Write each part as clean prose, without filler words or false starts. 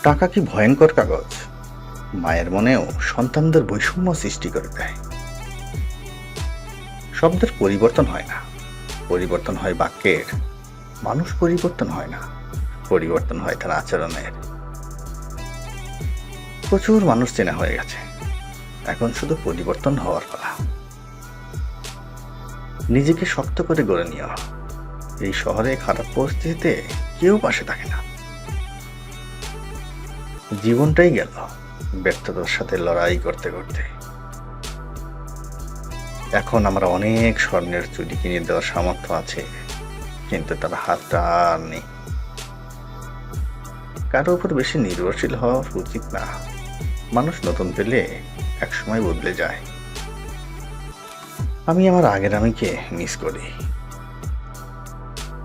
টাকা কি ভয়ঙ্কর কাগজ? মায়ের মনেও সন্তানদের বৈষম্য সৃষ্টি করে দেয়। শব্দের পরিবর্তন হয় না, পরিবর্তন হয় বাক্যের। মানুষ পরিবর্তন হয় না, পরিবর্তন হয় তার আচরণের। প্রচুর মানুষ চেনা হয়ে গেছে, এখন শুধু পরিবর্তন হওয়ার পালা। নিজেকে শক্ত করে গড়ে নিও। এই শহরে খারাপ পরিস্থিতিতে কেউ পাশে থাকে না। জীবনটাই গেল ব্যর্থতার সাথে লড়াই করতে করতে। এখন আমরা অনেক স্বর্ণের চুড়ি কিনে দেওয়ার সামর্থ্য আছে, কিন্তু তার হাতটা আর নেই। কারো উপর বেশি নির্ভরশীল হওয়া উচিত না। মানুষ নতুন পেলে একসময় বদলে যায়। আমি আমার আগের আমিকে মিস করি।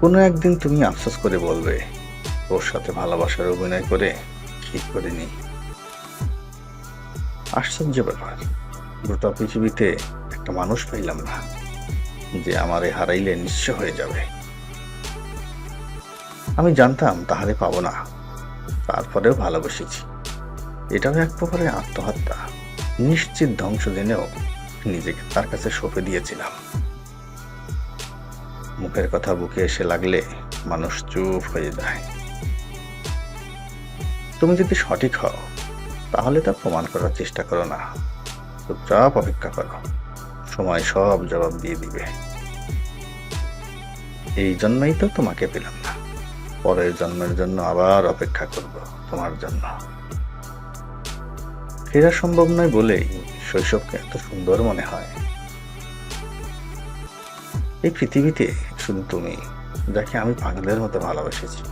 কোনো একদিন তুমি আফসোস করে বলবে, ওর সাথে ভালোবাসার অভিনয় করে ঠিক করিনি। আশ্চর্য ব্যাপার, গোটা পৃথিবীতে একটা মানুষ পাইলাম না যে আমারে হারাইলে নিঃস্ব হয়ে যাবে। আমি জানতাম তাহারে পাবো না, তারপরেও ভালোবেসেছি। এটাও এক প্রকারে আত্মহত্যা। নিশ্চিত ধ্বংস জেনেও নিজেকে তার কাছে সঁপে দিয়েছিলাম। মুখের কথা বুকে এসে লাগলে মানুষ চুপ হয়ে যায়। তুমি যদি সঠিক হও, তাহলে তা প্রমাণ করার চেষ্টা করো না। চুপচাপ অপেক্ষা করো, সময় সব জবাব দিয়ে দিবে। এই জন্যই তো তোমাকে পেলাম না। পরের জন্মের জন্য আবার অপেক্ষা করব তোমার জন্য। ফেরা সম্ভব নয় বলেই শৈশবকে এত সুন্দর মনে হয়। এই পৃথিবীতে শুধু তুমি, যাকে আমি পাগলের মতো ভালোবেসেছি।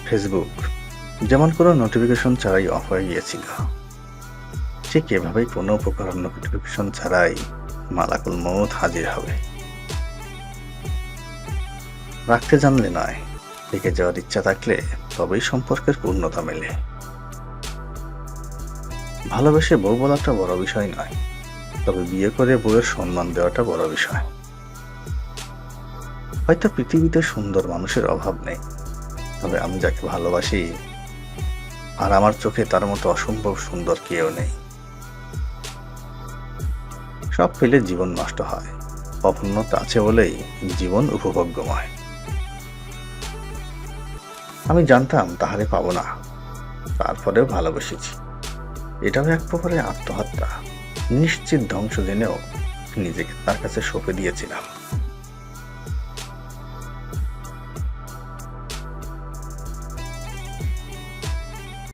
ফেসবুক যেমন কোনো নোটিফিকেশন ছাড়াই অফ হয়ে গিয়েছিল, ঠিক এভাবেই কোনো প্রকার নোটিফিকেশন ছাড়াই মালাকুল মউত হাজির হবে। রাখতে জানলে নয়, রেখে যাওয়ার ইচ্ছা থাকলে তবেই সম্পর্কের পূর্ণতা মেলে। ভালোবেসে বউ বলাটা বড় বিষয় নয়, তবে বিয়ে করে বউয়ের সম্মান দেওয়াটা বড় বিষয়। হয়তো পৃথিবীতে সুন্দর মানুষের অভাব নেই, তবে আমি যাকে ভালোবাসি আর আমার চোখে তার মতো অসম্ভব সুন্দর কেউ নেই। সব পেলে জীবন নষ্ট হয়, অপূর্ণতা আছে বলেই জীবন উপভোগ্যময়। আমি জানতাম তাহারে পাবো না, তারপরেও ভালোবেসেছি। এটাও এক প্রকারে আত্মহত্যা। নিশ্চিত ধ্বংস জেনেও নিজেকে তার কাছে সঁপে দিয়েছিলাম।